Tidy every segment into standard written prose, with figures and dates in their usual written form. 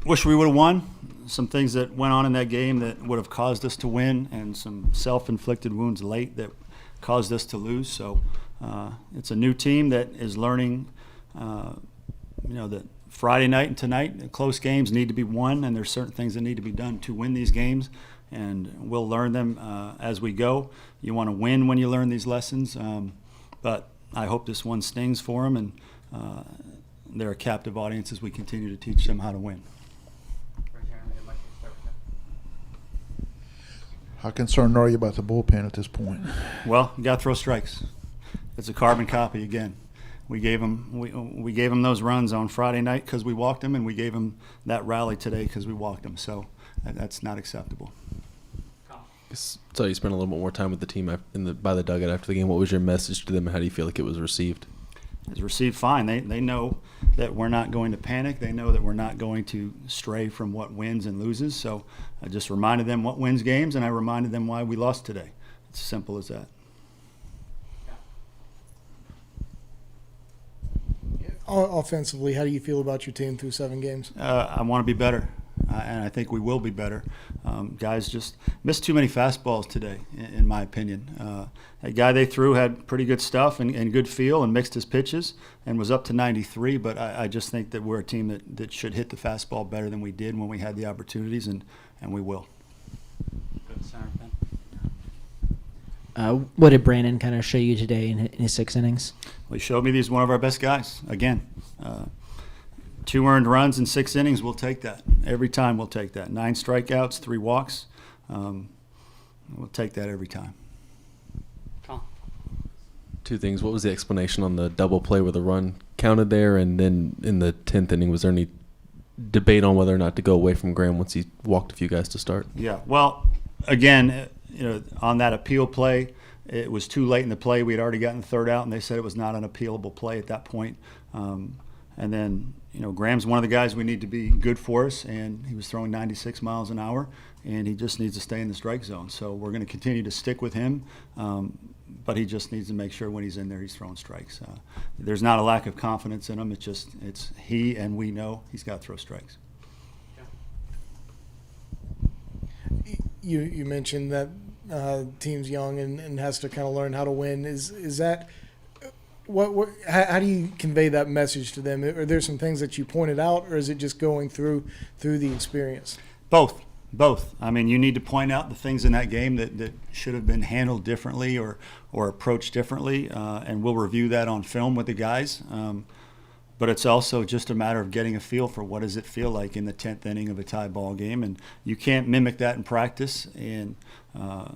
Wish we would have won. Some things that went on in that game that would have caused us to win, and some self-inflicted wounds late that caused us to lose. So it's a new team that is learning, that Friday night and tonight, close games need to be won, and there's certain things that need to be done to win these games, and we'll learn them as we go. You want to win when you learn these lessons, but I hope this one stings for them, and they're a captive audience as we continue to teach them how to win. How concerned are you about the bullpen at this point? Well, you got to throw strikes. It's a carbon copy again. We gave them those runs on Friday night because we walked them, and we gave them that rally today because we walked them. So that's not acceptable. So you spent a little bit more time with the team by the dugout after the game. What was your message to them, and how do you feel like it was received? It was received fine. They know that we're not going to panic. They know that we're not going to stray from what wins and loses. So I just reminded them what wins games, and I reminded them why we lost today. It's as simple as that. Offensively, how do you feel about your team through 7 games? I want to be better, and I think we will be better. Guys just missed too many fastballs today, in my opinion. That guy they threw had pretty good stuff and good feel and mixed his pitches and was up to 93, but I just think that we're a team that should hit the fastball better than we did when we had the opportunities, and we will. Good, Sarah, Ben. What did Brandon kind of show you today in his 6 innings? Well, he showed me he's one of our best guys. Again, 2 earned runs in 6 innings, we'll take that. Every time we'll take that. 9 strikeouts, 3 walks. We'll take that every time. Tom. 2 things. What was the explanation on the double play where the run counted there? And then in the 10th inning, was there any debate on whether or not to go away from Graham once he walked a few guys to start? Yeah, well, again, on that appeal play, it was too late in the play. We had already gotten the 3rd out, and they said it was not an appealable play at that point. And then, Graham's one of the guys we need to be good for us, and he was throwing 96 miles an hour, and he just needs to stay in the strike zone. So we're going to continue to stick with him, but he just needs to make sure when he's in there he's throwing strikes. There's not a lack of confidence in him. It's he, and we know he's got to throw strikes. You mentioned that team's young and has to kind of learn how to win. Is that how do you convey that message to them? Are there some things that you pointed out, or is it just going through the experience? Both. I mean, you need to point out the things in that game that should have been handled differently or approached differently, and we'll review that on film with the guys. But it's also just a matter of getting a feel for what does it feel like in the 10th inning of a tie ball game, and you can't mimic that in practice, and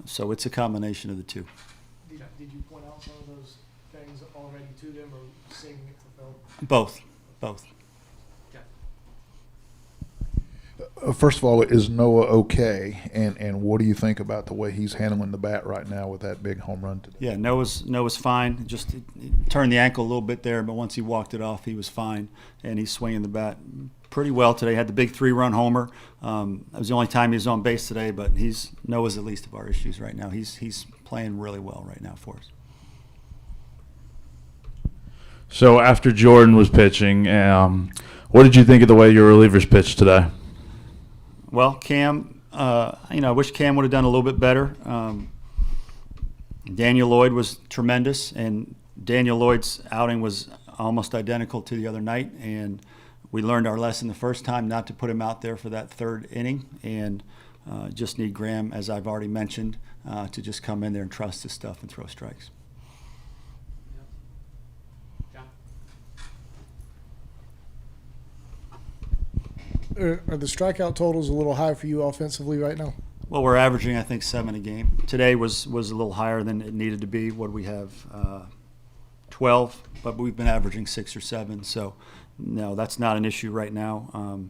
so it's a combination of the two. Did you point out some of those things already to them, or seeing it for film? Both. First of all, is Noah okay? And what do you think about the way he's handling the bat right now with that big home run today? Yeah, Noah's fine. Just he turned the ankle a little bit there, but once he walked it off, he was fine, and he's swinging the bat pretty well today. Had the big 3-run homer. That was the only time he was on base today, but Noah's the least of our issues right now. He's playing really well right now for us. So after Jordan was pitching, what did you think of the way your relievers pitched today? Well, Cam, I wish Cam would have done a little bit better. Daniel Lloyd was tremendous, and Daniel Lloyd's outing was almost identical to the other night, and we learned our lesson the first time not to put him out there for that 3rd inning, and just need Graham, as I've already mentioned, to just come in there and trust his stuff and throw strikes. Are the strikeout totals a little high for you offensively right now? Well, we're averaging, I think, 7 a game. Today was a little higher than it needed to be. What do we have? 12, but we've been averaging 6 or 7. So, no, that's not an issue right now.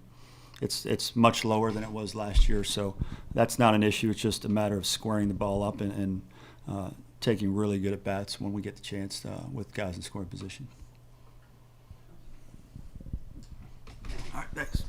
It's much lower than it was last year. So that's not an issue. It's just a matter of squaring the ball up and taking really good at-bats when we get the chance with guys in scoring position. All right, next.